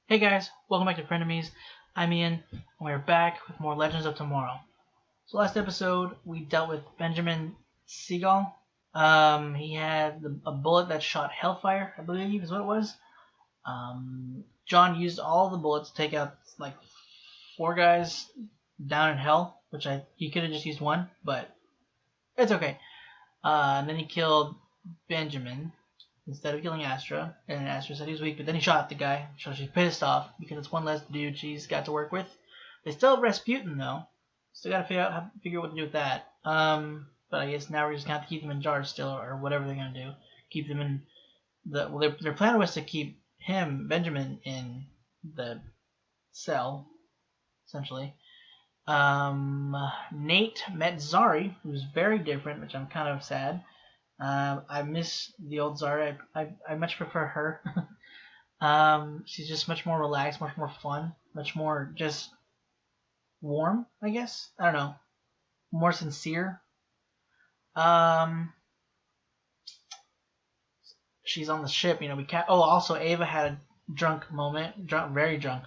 Hey guys, welcome back to Frenemies. I'm Ian, and we're back with more Legends of Tomorrow. So last episode, we dealt with Benjamin Seagal. He had a bullet that shot Hellfire, I believe is what it was. John used all the bullets to take out like 4 guys down in hell, which he could have just used one, but it's okay. And then he killed Benjamin instead of killing Astra, and Astra said he was weak, but then he shot the guy, so she's pissed off because it's one less dude she's got to work with. They still have Rasputin though. Still gotta figure out what to do with that. But I guess now we're just gonna have to keep them in jars still, or whatever they're gonna do. Keep them in their plan was to keep Benjamin, in the cell, essentially. Nate met Zari, who's very different, which I'm kind of sad. I miss the old Zari. I much prefer her. She's just much more relaxed, much more fun, much more just warm, I guess. I don't know. More sincere. She's on the ship, we can't. Oh, also Ava had a drunk moment. Very drunk.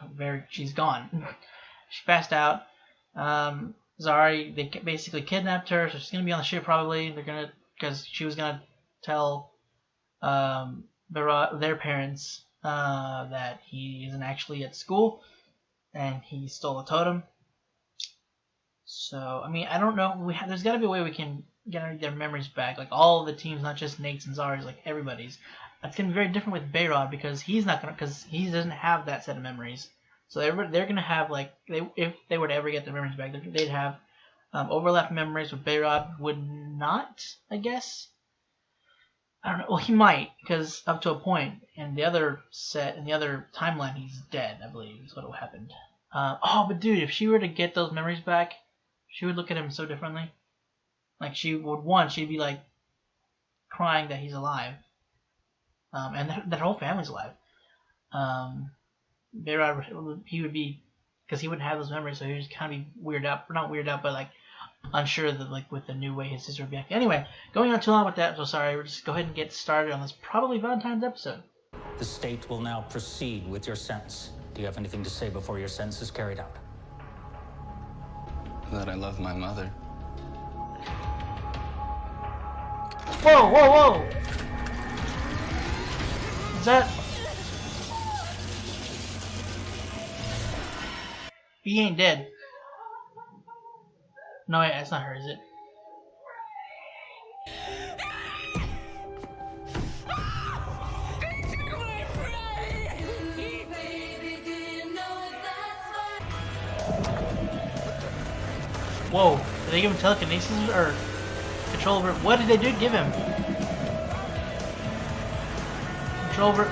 She's gone. She passed out. Zari, they basically kidnapped her, so she's gonna be on the ship probably. Because she was gonna tell their parents that he isn't actually at school and he stole a totem. So I mean, I don't know. There's got to be a way we can get their memories back, like all the teams, not just Nate's and Zari's, like everybody's. It's gonna be very different with Bayrod because he doesn't have that set of memories. So they're gonna have if they were to ever get their memories back, they'd have overlapping memories with Bayrod would not, I guess. I don't know. Well, he might, because up to a point, in the other timeline, he's dead, I believe, is what happened. But dude, if she were to get those memories back, she would look at him so differently. Like, she'd be, like, crying that he's alive. And that whole family's alive. Bayrod, he would be, because he wouldn't have those memories, so he would just kind of be weirded out. Not weirded out, but, like, unsure that, like, with the new way his sister would be acting. Anyway, going on too long with that, so sorry. We'll just go ahead and get started on this probably Valentine's episode. The state will now proceed with your sentence. Do you have anything to say before your sentence is carried out? That I love my mother. Whoa, whoa, whoa! Is that... He ain't dead. No, wait, that's not her, is it? Whoa, did they give him telekinesis or control over? What did they give him? Control over.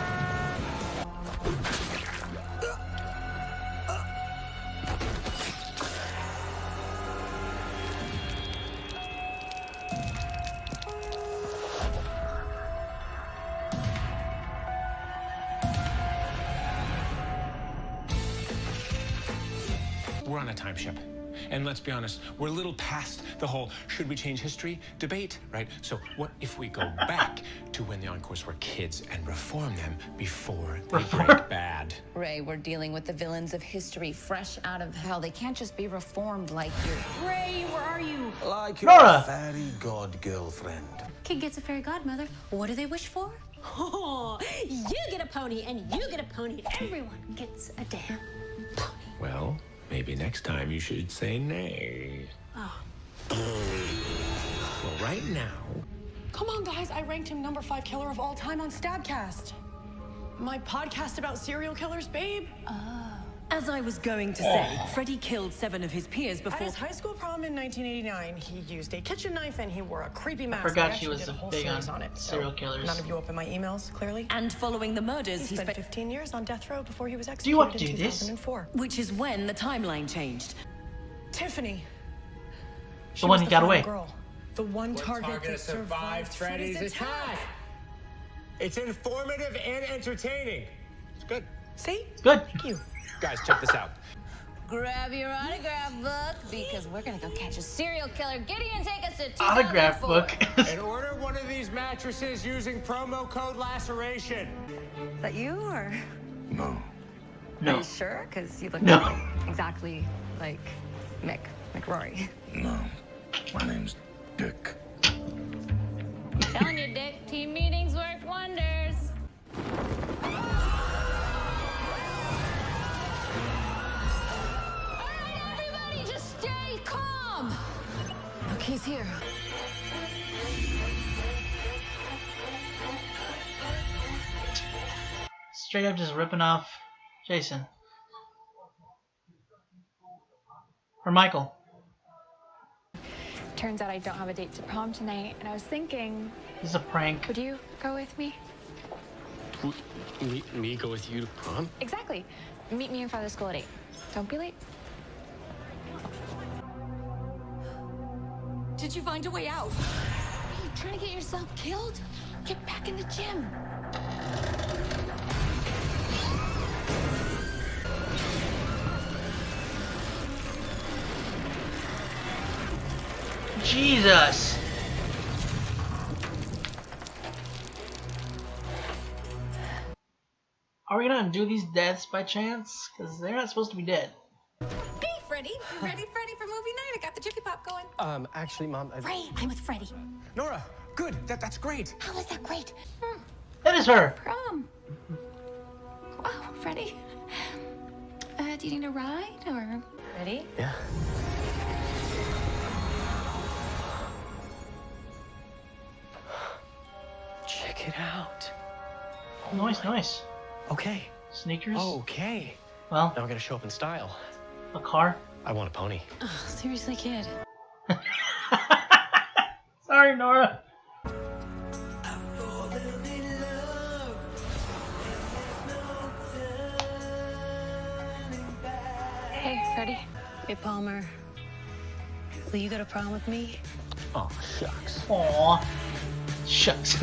We're on a time ship. And let's be honest, we're a little past the whole should we change history debate, right? So what if we go back to when the Encores were kids and reform them before they break bad? Ray, we're dealing with the villains of history fresh out of hell. They can't just be reformed like you. Ray, where are you? Like your Nora. fairy god girlfriend. Kid gets a fairy godmother. What do they wish for? Oh, you get a pony, and you get a pony, and everyone gets a damn pony. Well, maybe next time you should say nay. Oh. Well, right now... Come on, guys. I ranked him number 5 killer of all time on Stabcast. My podcast about serial killers, babe. As I was going to say, Freddy killed 7 of his peers At before... his high school prom in 1989, he used a kitchen knife and he wore a creepy mask. Forgot I she actually was did a whole big series on it. serial killers. None of you opened my emails, clearly. And following the murders, He spent 15 years on death row before he was you executed want to in do this? 2004. Which is when the timeline changed. Tiffany. She The one was he the got final away. Girl. The one target that survived Freddy's attack. It's informative and entertaining. It's good. See? Good. Thank you. Guys, check this out. Grab your autograph book because we're gonna go catch a serial killer. Gideon, take us to 2004. Autograph book. And order one of these mattresses using promo code LACERATION. That you or? No. No. Are you sure? Because you look No. exactly like McRory. No, my name's Dick. Telling you, Dick, team meetings work wonders. All right, everybody, just stay calm. Look, he's here. Straight up just ripping off Jason. Or Michael. Turns out I don't have a date to prom tonight, and I was thinking, This is a prank. would you go with me? Me go with you to prom? Exactly. Meet me in front of the school at 8. Don't be late. Did you find a way out? Are you trying to get yourself killed? Get back in the gym. Jesus! Are we gonna undo these deaths by chance? Because they're not supposed to be dead. Hey, Freddie. You ready for movie night? I got the chippy pop going. Actually, Mom, Ray, I'm with Freddie. Nora, good. That's great. How is that great? That is her! Prom. Wow, Freddie. Do you need a ride or? Ready? Yeah. Check it out. Nice, nice. Okay. Sneakers? Okay. Well, Now we're gonna show up in style. a car? I want a pony. Oh, seriously, kid. Sorry, Nora. Hey, Freddie. Hey, Palmer. Will you go to prom with me? Oh, shucks. Aw. Shucks.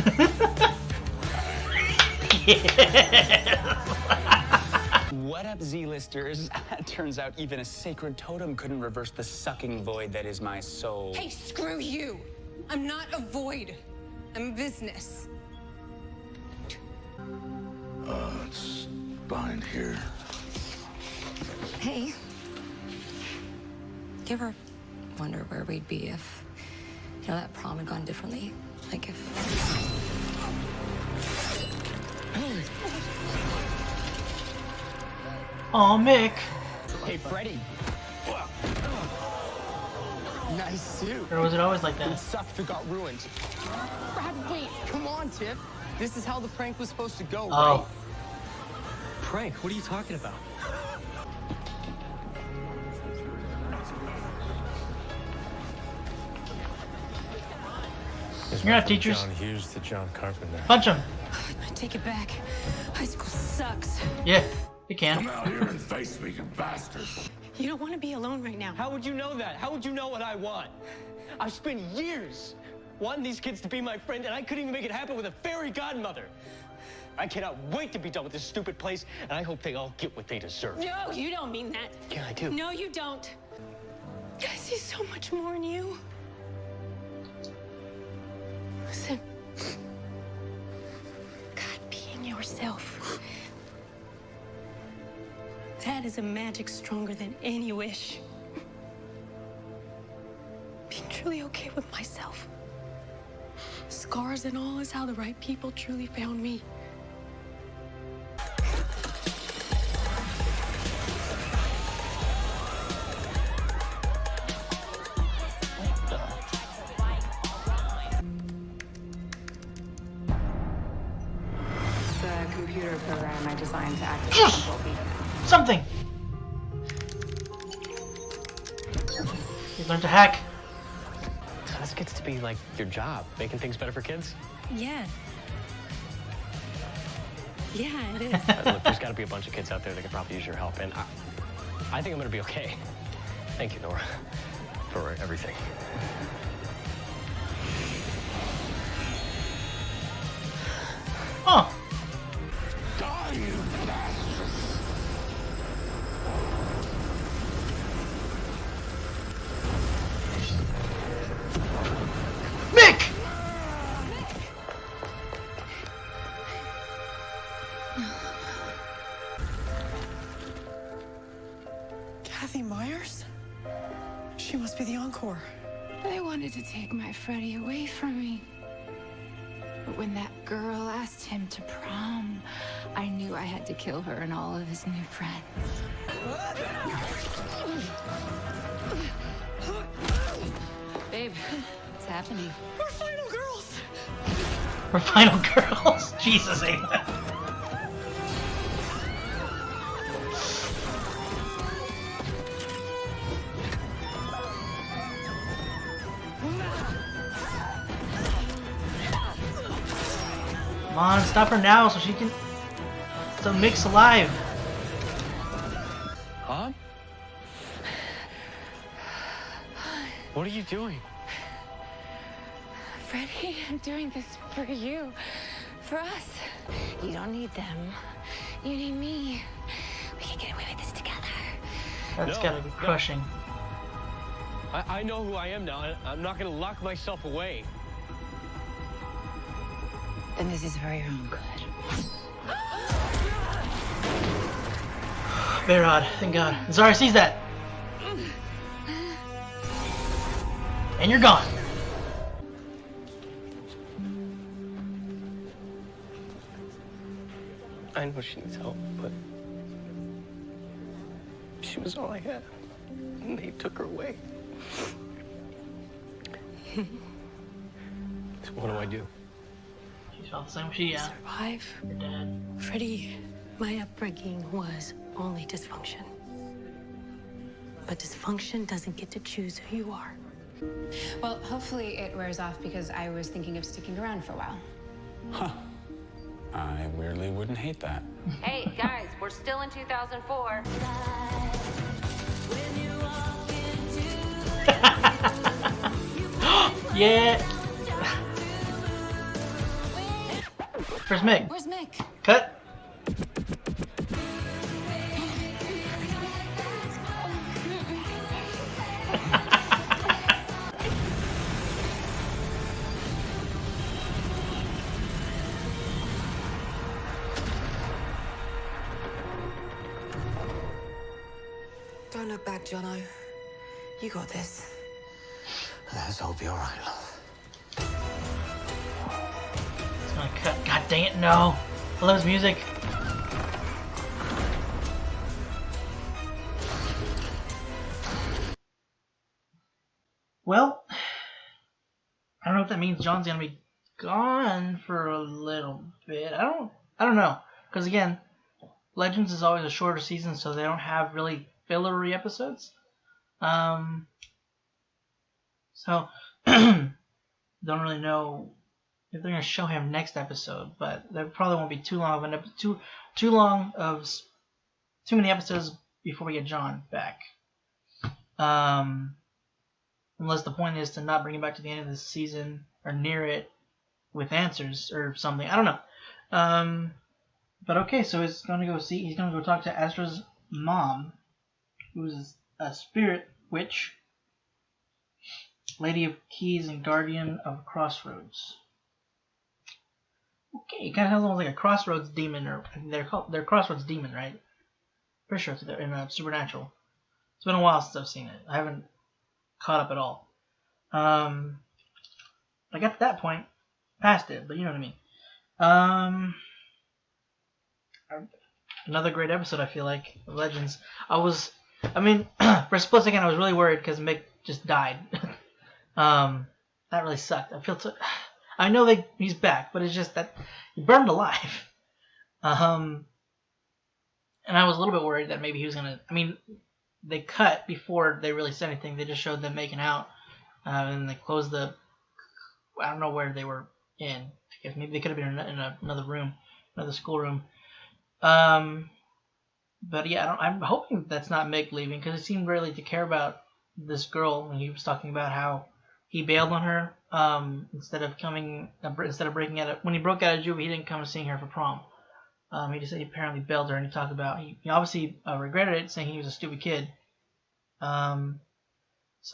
What up, Z-listers? Turns out even a sacred totem couldn't reverse the sucking void that is my soul. Hey, screw you. I'm not a void. I'm a business. It's behind here. Hey. You ever wonder where we'd be if, that prom had gone differently? Like if... Aw, Mick. Hey, Freddie. Nice suit. Or was it always like It that? sucked if it got ruined. Brad, wait. Come on, Tiff. This is how the prank was supposed to go, Oh. right? Prank? What are you talking about? You're not teachers. John Hughes to John Carpenter. Punch him. I take it back. High school sucks. Yeah, you Come can. out here and face me, you bastard. You don't want to be alone right now. How would you know that? How would you know what I want? I've spent years wanting these kids to be my friend, and I couldn't even make it happen with a fairy godmother. I cannot wait to be done with this stupid place, and I hope they all get what they deserve. No, you don't mean that. Yeah, I do. No, you don't. I see so much more in you. Listen. God, being yourself. That is a magic stronger than any wish. Being truly okay with myself. Scars and all is how the right people truly found me. The computer program I designed to activate control people. Something. You learned to hack. So this gets to be like your job, making things better for kids? Yeah. Yeah, it is. Look, there's got to be a bunch of kids out there that could probably use your help, and I think I'm going to be okay. Thank you, Nora, for everything. Oh. Die, you bastard. Mick! Kathy Myers? She must be the Encore. They wanted to take my Freddie away from me. But when that girl asked him to prom, I knew I had to kill her and all of his new friends. Babe, what's happening? We're final girls! We're final girls. Jesus, Ava. Come on, stop her now so she can. So Mick's alive. Huh? What are you doing? Freddie, I'm doing this for you. For us. You don't need them. You need me. We can get away with this together. That's gotta be crushing. I know who I am now, and I'm not gonna lock myself away. And this is for your own good. Bayrod, thank God. Zari sees that. And you're gone. I know she needs help, but she was all I had. And they took her away. So what do I do? She felt the same way she, yeah. Survive. Your dad. Freddie, my upbringing was only dysfunction. But dysfunction doesn't get to choose who you are. Well, hopefully it wears off because I was thinking of sticking around for a while. Huh. I weirdly wouldn't hate that. Hey, guys, we're still in 2004. Yeah. Where's Mick? Where's Mick? Cut. Don't look back, Jono. You got this. Let's hope you're right, love. It's gonna cut. God dang it, no. I love his music. Well, I don't know if that means John's gonna be gone for a little bit. I don't know. Because again, Legends is always a shorter season, so they don't have really fillery episodes. So don't really know if they're gonna show him next episode, but there probably won't be too long of an too many episodes before we get John back. Unless the point is to not bring him back to the end of the season or near it with answers or something. I don't know. But okay, so he's gonna go talk to Astra's mom, who's a spirit witch, Lady of Keys and Guardian of Crossroads. Okay, it kind of sounds almost like a Crossroads demon, or they're Crossroads demon, right? Pretty sure it's in Supernatural. It's been a while since I've seen it. I haven't caught up at all. I got to that point, past it, but you know what I mean. Another great episode, I feel like, of Legends. For a split second, I was really worried because Mick just died. That really sucked. I know he's back, but it's just that he burned alive. And I was a little bit worried that maybe he was gonna. They cut before they really said anything. They just showed them making out, and they closed the. I don't know where they were in. I guess maybe they could have been in another room, another schoolroom. But yeah, I'm hoping that's not Mick leaving because he seemed really to care about this girl when he was talking about how he bailed on her instead of breaking out. When he broke out of juvie, he didn't come seeing her for prom. He just said he apparently bailed her, and he talked about he obviously regretted it, saying he was a stupid kid. So I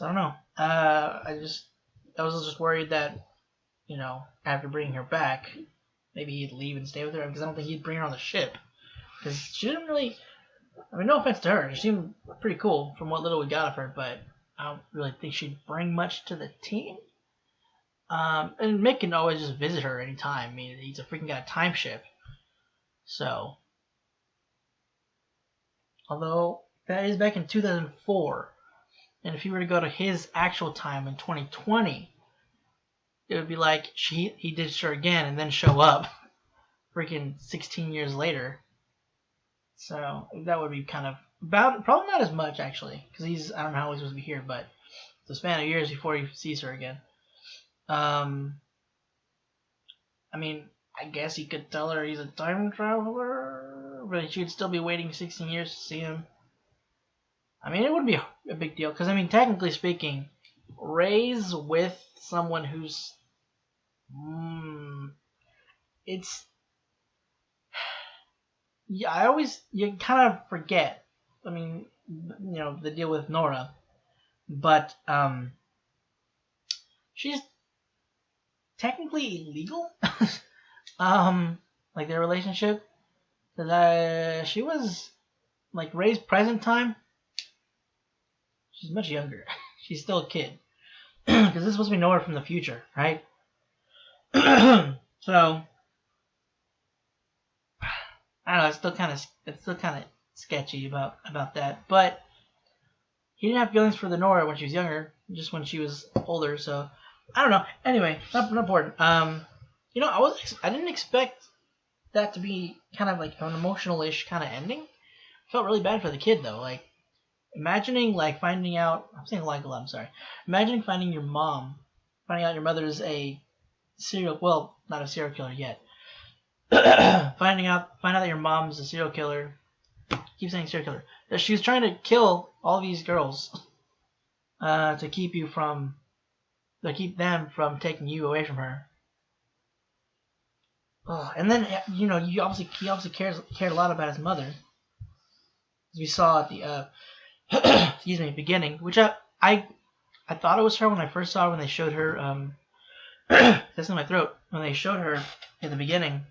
don't know. I was just worried that after bringing her back, maybe he'd leave and stay with her because I don't think he'd bring her on the ship because she didn't really. I mean, no offense to her. She seemed pretty cool from what little we got of her, but I don't really think she'd bring much to the team. And Mick can always just visit her anytime. I mean, he's a freaking got a time ship. So, although that is back in 2004, and if you were to go to his actual time in 2020, it would be like he did her again and then show up freaking 16 years later. So that would be kind of about probably not as much actually, because I don't know how he's supposed to be here, but it's a span of years before he sees her again. I mean, I guess he could tell her he's a time traveler, but she'd still be waiting 16 years to see him. I mean, it would be a big deal, because I mean, technically speaking, Ray's with someone who's it's yeah, you kind of forget. I mean, the deal with Nora, but she's technically illegal. Like their relationship, because she was like Ray's present time. She's much younger. She's still a kid, because this is supposed to be Nora from the future, right? So I don't know. It's still kind of sketchy about that. But he didn't have feelings for the Nora when she was younger, just when she was older. So I don't know. Anyway, not important. I didn't expect that to be kind of like an emotional-ish kind of ending. I felt really bad for the kid though. Like imagining like finding out. I'm saying like a lot. I'm sorry. Imagining finding out your mother's a not a serial killer yet. Find out that your mom's a serial killer. Keep saying serial killer. That she was trying to kill all these girls to keep them from taking you away from her. Oh, and then he obviously cared a lot about his mother, as we saw at the beginning. Which I thought it was her when I first saw her when they showed her. That's in my throat when they showed her in the beginning.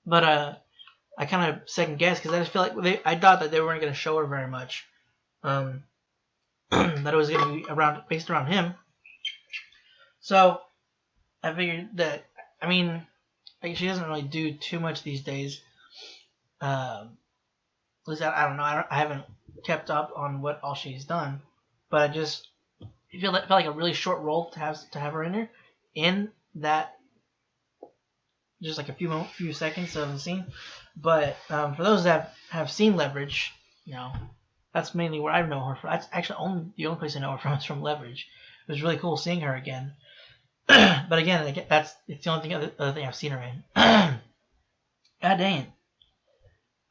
But I kind of second guessed because I just feel like I thought that they weren't going to show her very much. That it was going to be based around him. So I figured that, I mean, like she doesn't really do too much these days. At least I don't know. I haven't kept up on what all she's done, but it felt like a really short role to have her in here, in that just like a few seconds of the scene. But for those that have seen Leverage, that's mainly where I know her from. That's actually the only place I know her from is from Leverage. It was really cool seeing her again. But again, it's the only other thing I've seen her in. God dang it.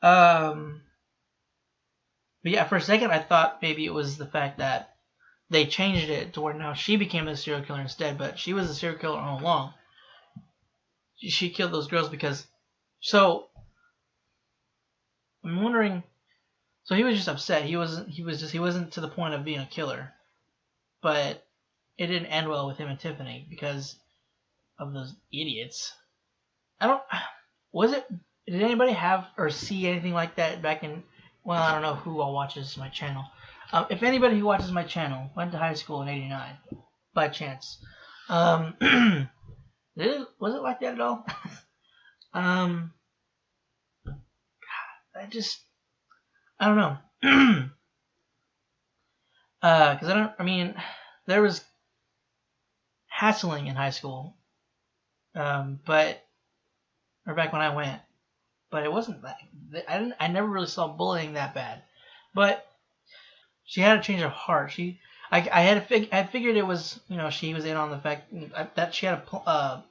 But yeah, for a second I thought maybe it was the fact that they changed it to where now she became a serial killer instead, but she was a serial killer all along. She killed those girls because... So, I'm wondering... So he was just upset. He wasn't to the point of being a killer. But it didn't end well with him and Tiffany because of those idiots. Did anybody have or see anything like that back in... Well, I don't know who all watches my channel. If anybody who watches my channel went to high school in '89, by chance, was it like that at all? I don't know. There was hassling in high school, or back when I went, but it wasn't that. I never really saw bullying that bad, but she had a change of heart. I figured it was, she was in on the fact that she had a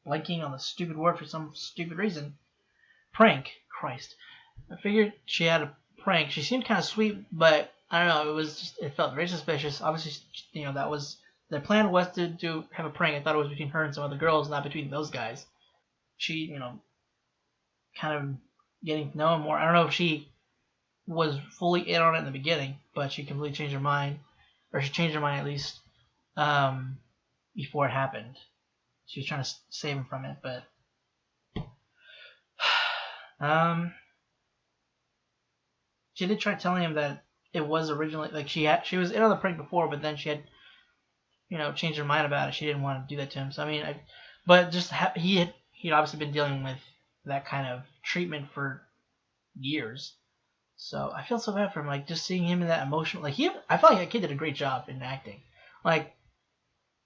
blanking on the stupid word for some stupid reason. Prank. Christ. I figured she had a prank. She seemed kind of sweet, but I don't know. It felt very suspicious. Obviously, that was the plan was to have a prank. I thought it was between her and some other girls, not between those guys. She, kind of getting to know him more. I don't know if she was fully in on it in the beginning, but she completely changed her mind, or she changed her mind at least before it happened. She was trying to save him from it, but she did try telling him that it was originally like she was in on the prank before, but then she had changed her mind about it. She didn't want to do that to him. So I mean, but just he'd obviously been dealing with that kind of treatment for years. So I feel so bad for him. Like just seeing him in that emotional, like I felt like that kid did a great job in acting. Like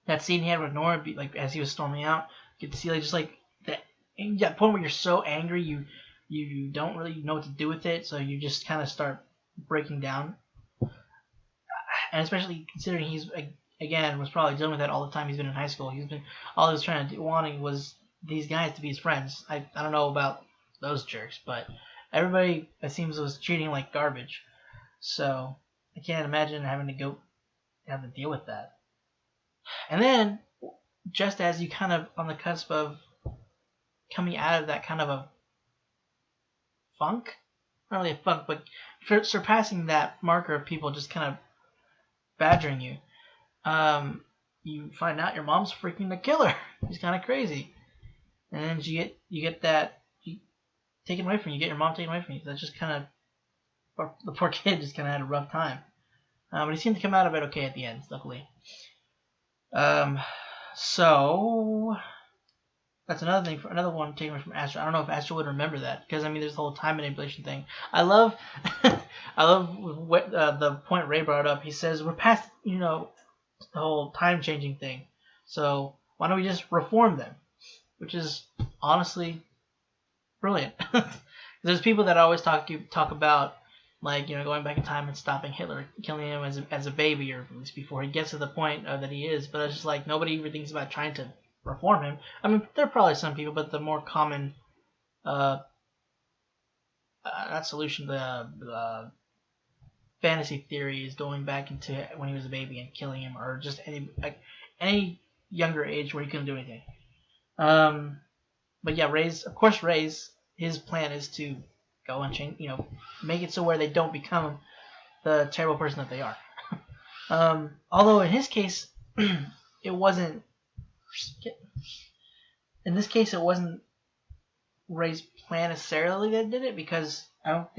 that scene he had with Nora, like as he was storming out, get to see like just like that point where you're so angry you don't really know what to do with it, so you just kind of start breaking down. And especially considering he's again was probably dealing with that all the time he's been in high school. He's been all he was trying to do, wanting was these guys to be his friends. I don't know about those jerks, but everybody it seems was treating him like garbage. So I can't imagine having to have to deal with that. And then just as you kind of on the cusp of coming out of that kind of a funk, not really a funk, but surpassing that marker of people just kind of badgering you, you find out your mom's freaking the killer. She's kind of crazy, and then you get that taken away from you. You get your mom taken away from you. That's just kind of the poor kid just kind of had a rough time, but he seemed to come out of it okay at the end, luckily. So that's another one taken from Astro. I don't know if Astro would remember that because I mean, there's the whole time manipulation thing. I love, I love what the point Ray brought up. He says we're past the whole time changing thing, so why don't we just reform them? Which is honestly brilliant. There's people that always talk about like going back in time and stopping Hitler, killing him as a baby, or at least before he gets to the point that he is. But it's just like nobody even thinks about trying to reform him. I mean, there are probably some people, but the more common not solution, the fantasy theory is going back into when he was a baby and killing him, or just any younger age where he couldn't do anything. But yeah, Ray's his plan is to go and change, make it so where they don't become the terrible person that they are. Although in his case, it wasn't. In this case, it wasn't Ray's plan necessarily that did it, because I don't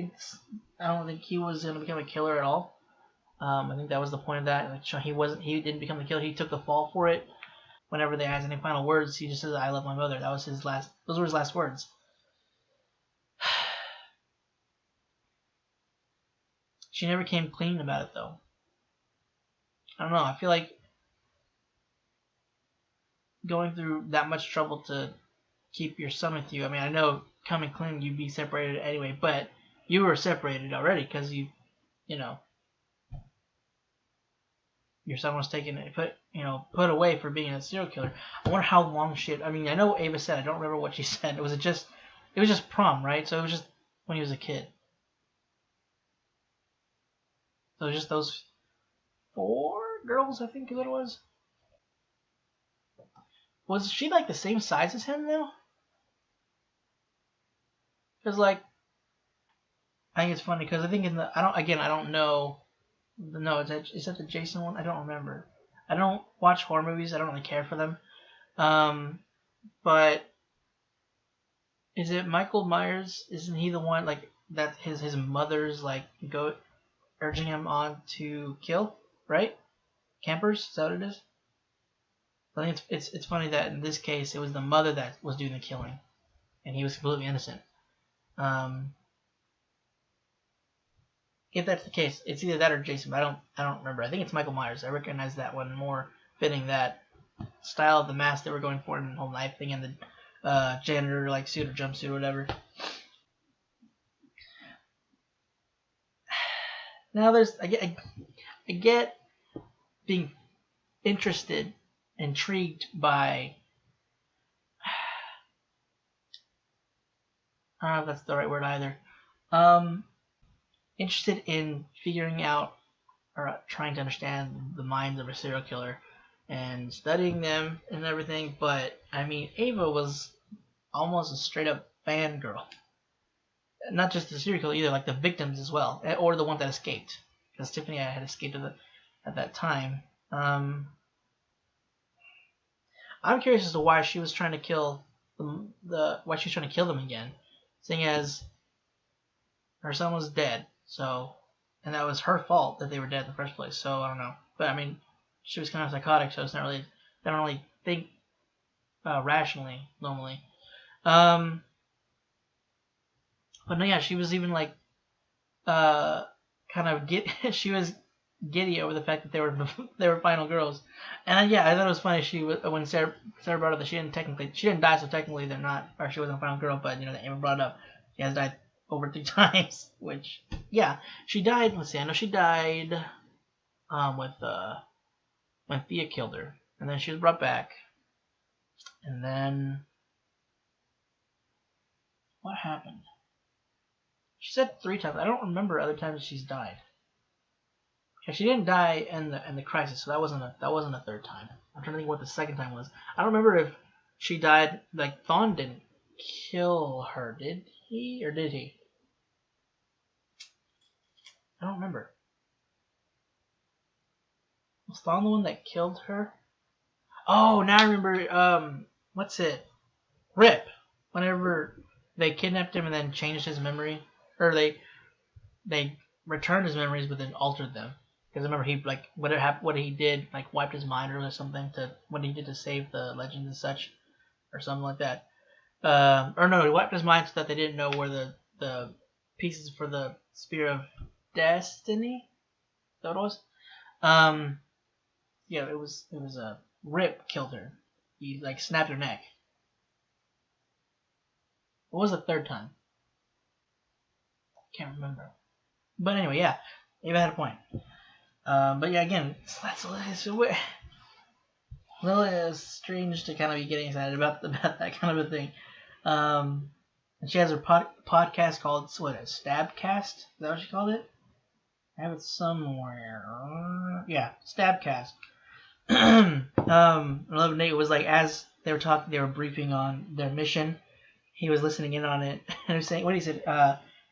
think he was going to become a killer at all. I think that was the point of that. Like, he didn't become the killer. He took the fall for it. Whenever they asked any final words, he just says, "I love my mother." Those were his last words. She never came clean about it, though. I don't know. I feel like going through that much trouble to keep your son with you. I mean, I know coming clean, you'd be separated anyway, but you were separated already because your son was taken and put away for being a serial killer. I wonder how long I mean, I know Ava said, I don't remember what she said. It was just prom, right? So it was just when he was a kid. So it was just those 4 girls, I think is what it was. Was she like the same size as him though? Because like, I think it's funny because I think I don't know. No, is that the Jason one? I don't remember. I don't watch horror movies. I don't really care for them. But is it Michael Myers? Isn't he the one like that? His mother's like urging him on to kill, right? Campers, is that what it is? I think it's funny that in this case it was the mother that was doing the killing, and he was completely innocent. If that's the case, it's either that or Jason, but I don't remember. I think it's Michael Myers. I recognize that one more fitting that style of the mask they were going for, and the whole knife thing, and the janitor like suit or jumpsuit or whatever. Now I get being intrigued by. I don't know if that's the right word either. Interested in figuring out or trying to understand the minds of a serial killer and studying them and everything, but I mean, Ava was almost a straight up fangirl. Not just the serial killer either, like the victims as well, or the one that escaped, because Tiffany had escaped at that time. I'm curious as to why she was trying to kill why she was trying to kill them again, seeing as her son was dead. So, and that was her fault that they were dead in the first place. So I don't know, but I mean, she was kind of psychotic, so it's not really. They don't really think rationally normally. But no, yeah, she was even like kind of she was giddy over the fact that they were final girls, and yeah, I thought it was funny. She was when Sarah brought up that she didn't die, so technically they're not, or she wasn't a final girl, but that Emma brought up she has died over 3 times, which yeah, she died. Let's see, I know she died with when Thea killed her, and then she was brought back, and then what happened? She said 3 times. I don't remember other times she's died. Yeah, she didn't die in the crisis, so that wasn't a 3rd time. I'm trying to think what the 2nd time was. I don't remember if she died. Like Thawne didn't kill her, did he? Or did he? I don't remember. Was Thawne the one that killed her? Oh, now I remember. What's it? Rip. Whenever they kidnapped him and then changed his memory, or they returned his memories but then altered them. Because I remember he what he did, like wiped his mind or something to what he did to save the legends and such, or something like that. Or no, he wiped his mind so that they didn't know where the pieces for the Spear of Destiny. Is that what it was? Yeah, it was a Rip killed her. He like snapped her neck. What was the 3rd time? Can't remember. But anyway, yeah, Ava had a point. But yeah, again, it's strange to kind of be getting excited about that kind of a thing. And she has her podcast called Stabcast. Is that what she called it? I have it somewhere. Yeah, Stabcast. I love Nate was like, as they were talking, they were briefing on their mission. He was listening in on it and he was saying, what he said,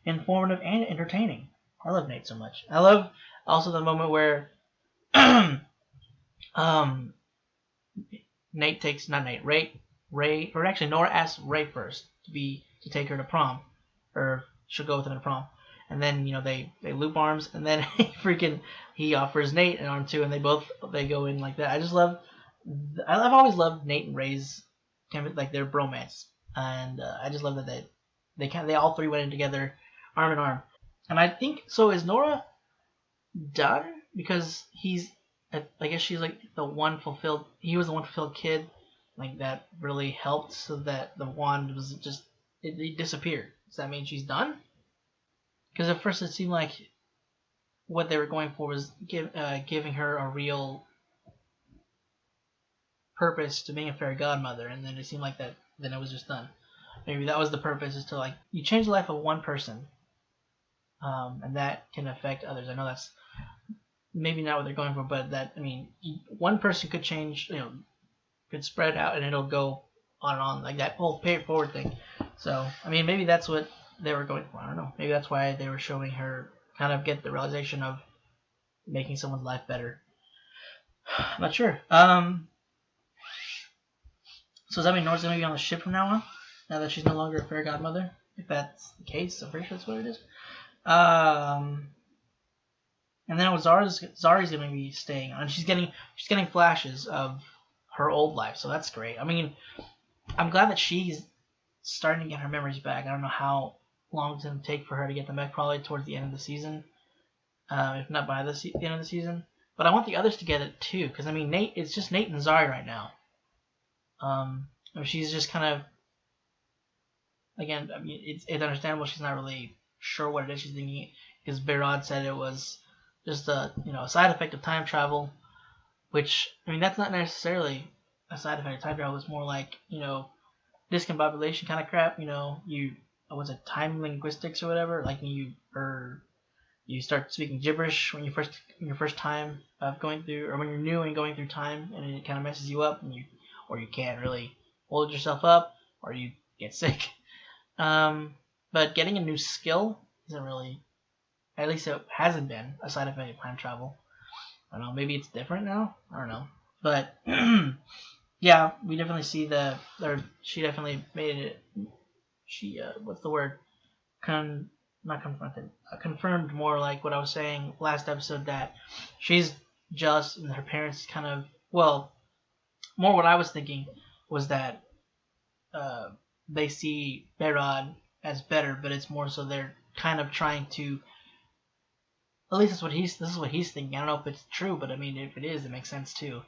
informative and entertaining. I love Nate so much. I love also the moment where Nate takes not Nate Ray or actually Nora asks Ray first to take her to prom, or she'll go with him to prom, and then they loop arms, and then he offers Nate an arm too, and they go in like that. I've always loved Nate and Ray's like their bromance, and I just love that they all 3 went in together arm in arm, and I think so. Is Nora done because I guess she's like he was the one fulfilled kid, like that really helped, so that the wand was just it disappeared. Does that mean she's done? Because at first it seemed like what they were going for was giving her a real purpose to being a fairy godmother, and then it seemed like then it was just done. Maybe that was the purpose, is to like you change the life of one person, and that can affect others. I know that's maybe not what they're going for, but one person could change, could spread out, and it'll go on and on, like that whole pay it forward thing. So, maybe that's what they were going for. I don't know. Maybe that's why they were showing her kind of get the realization of making someone's life better. I'm not sure. So does that mean Nora's going to be on the ship from now on? Now that she's no longer a fairy godmother? If that's the case, I'm pretty sure that's what it is. And then Zari's going to be staying on. She's getting flashes of her old life, so that's great. I'm glad that she's starting to get her memories back. I don't know how long it's going to take for her to get them back, probably towards the end of the season, if not by the end of the season. But I want the others to get it too, because Nate, it's just Nate and Zari right now. She's just kind of, again, it's understandable she's not really sure what it is she's thinking, because Behrad said it was just a side effect of time travel, which that's not necessarily a side effect of time travel. It's more like discombobulation kind of crap. Was it time linguistics or whatever? Like you start speaking gibberish when your first time of going through, or when you're new and going through time, and it kind of messes you up, and you can't really hold yourself up, or you get sick. But getting a new skill isn't really, at least it hasn't been, a side effect of time travel. I don't know, maybe it's different now. I don't know, but yeah, we definitely see she definitely made it. She what's the word? not confronted, confirmed more like what I was saying last episode, that she's jealous and her parents kind of, well, more what I was thinking was that they see Behrad as better, but it's more so they're kind of trying to, at least this is what he's thinking. I don't know if it's true, but I mean, if it is, it makes sense too.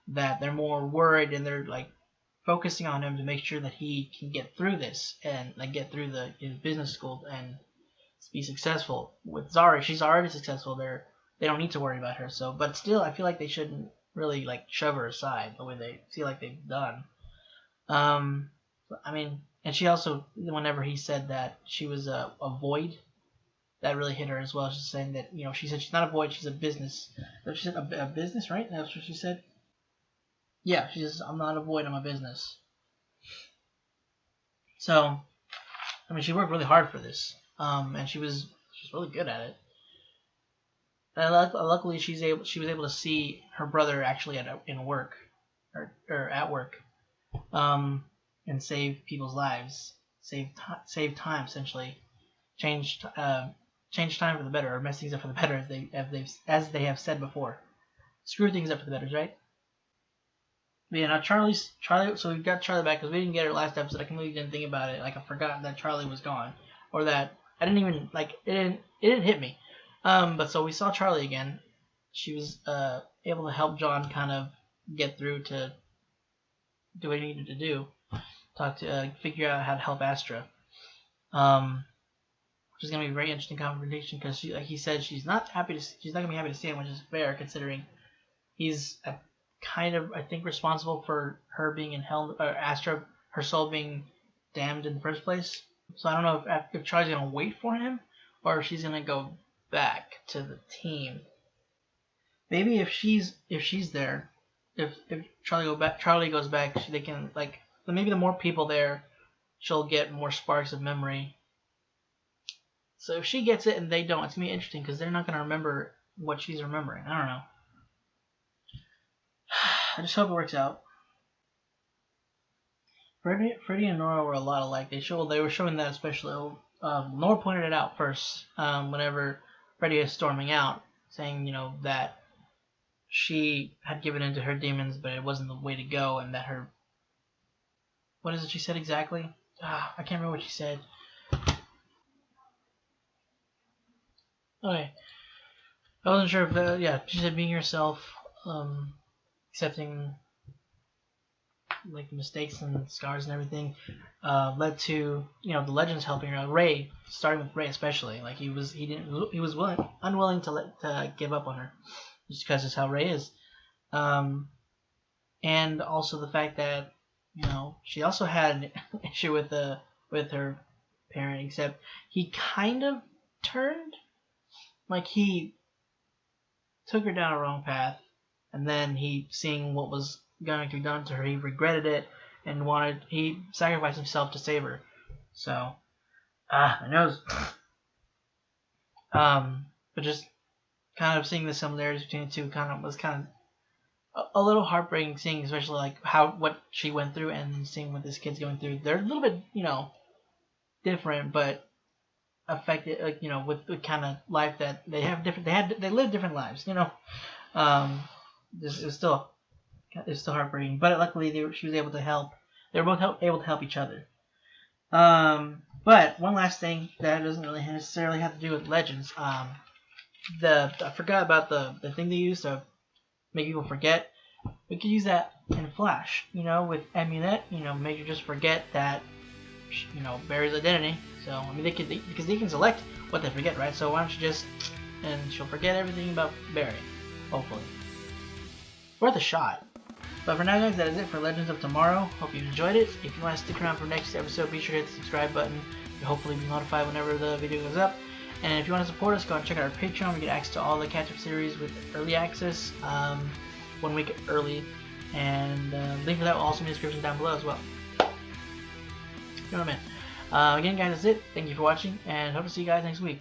That they're more worried and they're like focusing on him to make sure that he can get through this and like get through the business school and be successful. With Zari, she's already successful. They don't need to worry about her. So, but still, I feel like they shouldn't really like shove her aside the way they feel like they've done. I mean, and she also, whenever he said that she was a void, that really hit her as well. She's saying that, you know, she said she's not a void, she's a business. She said a business, right? That's what she said. Yeah, she says, I'm not a void, I'm a business. So, I mean, she worked really hard for this, and she's really good at it. And luckily, she was able to see her brother actually in work, or at work, and save people's lives, save time essentially, change time for the better, or mess things up for the better, as they have said before, screw things up for the better, right? But yeah, now Charlie. So we've got Charlie back because we didn't get her last episode. I completely didn't think about it. Like I forgot that Charlie was gone, or that I didn't even like it. Didn't hit me. But so we saw Charlie again. She was able to help John kind of get through to do what he needed to do, figure out how to help Astra. Which is gonna be a very interesting confrontation because like he said, she's not gonna be happy to see him, which is fair considering he's kind of, I think, responsible for her being in hell, or Astra, her soul being damned in the first place. So I don't know if Charlie's gonna wait for him, or if she's gonna go back to the team. Maybe if she's there, if Charlie goes back, they can like maybe the more people there, she'll get more sparks of memory. So if she gets it and they don't, it's gonna be interesting because they're not gonna remember what she's remembering. I don't know. I just hope it works out. Freddy and Nora were a lot alike. They were showing that especially. Nora pointed it out first whenever Freddy is storming out, saying, you know, that she had given in to her demons, but it wasn't the way to go, and that her... What is it she said exactly? I can't remember what she said. Okay. I wasn't sure if... yeah, she said being yourself, accepting like mistakes and scars and everything, led to, you know, the legends helping her. Ray, starting with Ray especially, like he was unwilling to give up on her, just because it's how Ray is, and also the fact that, you know, she also had an issue with her parent, except he kind of turned, like he took her down a wrong path, and then he, seeing what was going to be done to her, he regretted it and he sacrificed himself to save her. So, my nose. But just kind of seeing the similarities between the two was kind of a little heartbreaking, seeing especially like what she went through and then seeing what this kid's going through. They're a little bit, you know, different, but affected, like, you know, with the kind of life that they have different. They live different lives, you know. It's still heartbreaking, but luckily she was able to help. They were both able to help each other. But one last thing that doesn't really necessarily have to do with Legends. I forgot about the thing they used to make people forget. We could use that in Flash, you know, with Amulet. You know, make you just forget that, you know, Barry's identity. So I mean, because they can select what they forget, right? So why don't you just, and she'll forget everything about Barry, hopefully. Worth a shot. But for now, guys, that is it for Legends of Tomorrow. Hope you enjoyed it. If you want to stick around for next episode, be sure to hit the subscribe button. You'll hopefully be notified whenever the video goes up. And if you want to support us, go and check out our Patreon. We get access to all the catch-up series with early access, 1 week early. And link for that will also be in the description down below as well. You know what I mean? Again, guys, that's it. Thank you for watching, and hope to see you guys next week.